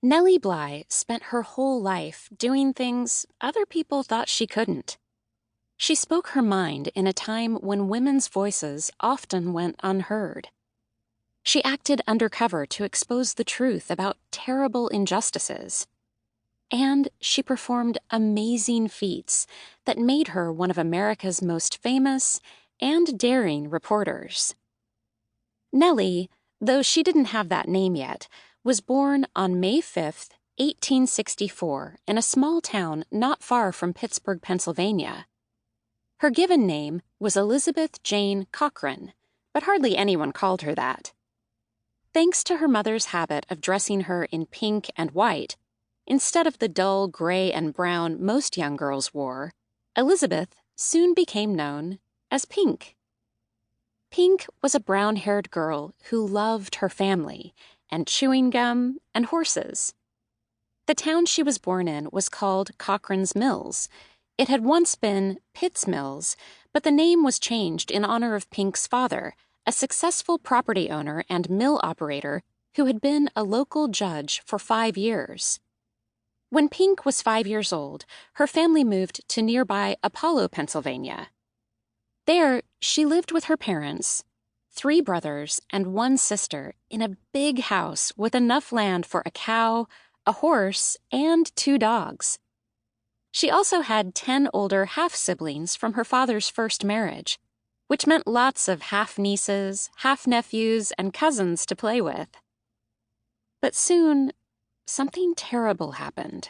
Nellie Bly spent her whole life doing things other people thought she couldn't. She spoke her mind in a time when women's voices often went unheard. She acted undercover to expose the truth about terrible injustices. And she performed amazing feats that made her one of America's most famous and daring reporters. Nellie, though she didn't have that name yet, was born on May 5th, 1864, in a small town not far from Pittsburgh, Pennsylvania. Her given name was Elizabeth Jane Cochran, but hardly anyone called her that. Thanks to her mother's habit of dressing her in pink and white, instead of the dull gray and brown most young girls wore, Elizabeth soon became known as Pink. Pink was a brown-haired girl who loved her family and chewing gum and horses. The town she was born in was called Cochran's Mills. It had once been Pitt's Mills, but the name was changed in honor of Pink's father, a successful property owner and mill operator who had been a local judge for 5 years. When Pink was 5 years old, her family moved to nearby Apollo, Pennsylvania. There, she lived with her parents, 3 brothers, and 1 sister in a big house with enough land for a cow, a horse, and 2 dogs. She also had 10 older half-siblings from her father's first marriage, which meant lots of half-nieces, half-nephews, and cousins to play with. But soon, something terrible happened.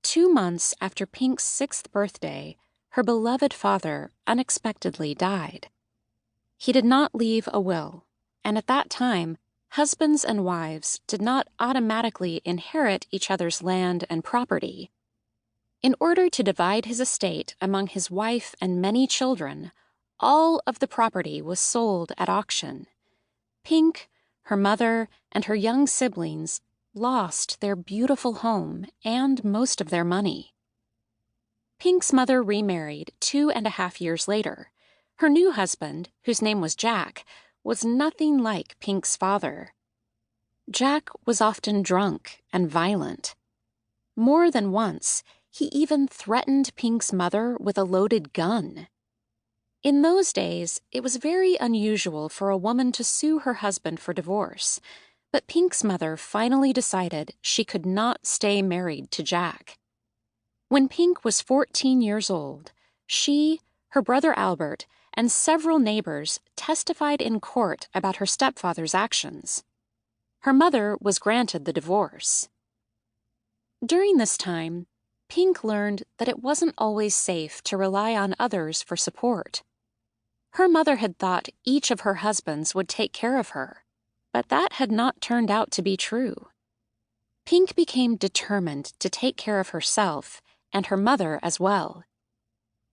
2 months after Pink's 6th birthday, her beloved father unexpectedly died. He did not leave a will, and at that time, husbands and wives did not automatically inherit each other's land and property. In order to divide his estate among his wife and many children, all of the property was sold at auction. Pink, her mother, and her young siblings lost their beautiful home and most of their money. Pink's mother remarried 2.5 years later. Her new husband, whose name was Jack, was nothing like Pink's father. Jack was often drunk and violent. More than once, he even threatened Pink's mother with a loaded gun. In those days, it was very unusual for a woman to sue her husband for divorce, but Pink's mother finally decided she could not stay married to Jack. When Pink was 14 years old, she, her brother Albert, and several neighbors testified in court about her stepfather's actions. Her mother was granted the divorce. During this time, Pink learned that it wasn't always safe to rely on others for support. Her mother had thought each of her husbands would take care of her, but that had not turned out to be true. Pink became determined to take care of herself and her mother as well.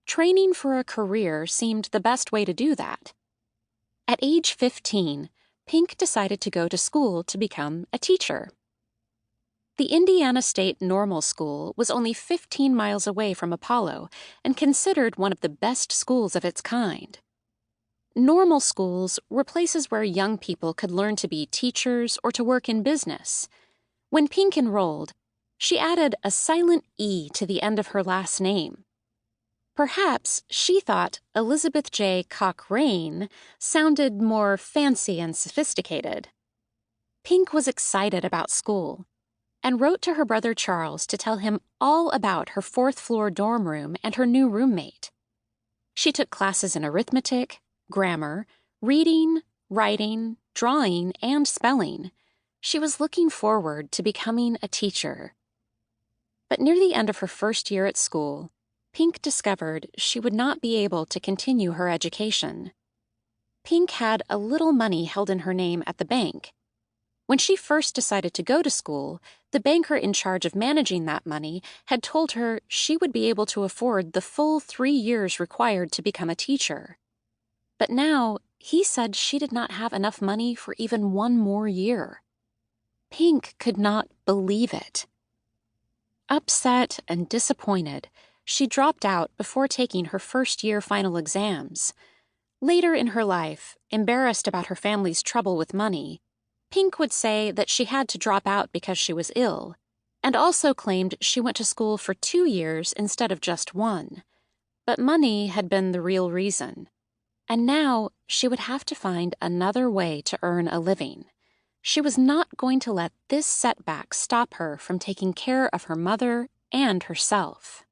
Training for a career seemed the best way to do that. At age 15, Pink decided to go to school to become a teacher. The Indiana State Normal School was only 15 miles away from Apollo and considered one of the best schools of its kind. Normal schools were places where young people could learn to be teachers or to work in business. When Pink enrolled, she added a silent E to the end of her last name. Perhaps she thought Elizabeth J. Cochrane sounded more fancy and sophisticated. Pink was excited about school and wrote to her brother Charles to tell him all about her 4th-floor dorm room and her new roommate. She took classes in arithmetic, grammar, reading, writing, drawing, and spelling. She was looking forward to becoming a teacher. But near the end of her first year at school, Pink discovered she would not be able to continue her education. Pink had a little money held in her name at the bank. When she first decided to go to school, the banker in charge of managing that money had told her she would be able to afford the full 3 years required to become a teacher. But now, he said she did not have enough money for even 1 more year. Pink could not believe it. Upset and disappointed, she dropped out before taking her first-year final exams. Later in her life, embarrassed about her family's trouble with money, Pink would say that she had to drop out because she was ill, and also claimed she went to school for 2 years instead of just 1. But money had been the real reason. And now she would have to find another way to earn a living. She was not going to let this setback stop her from taking care of her mother and herself.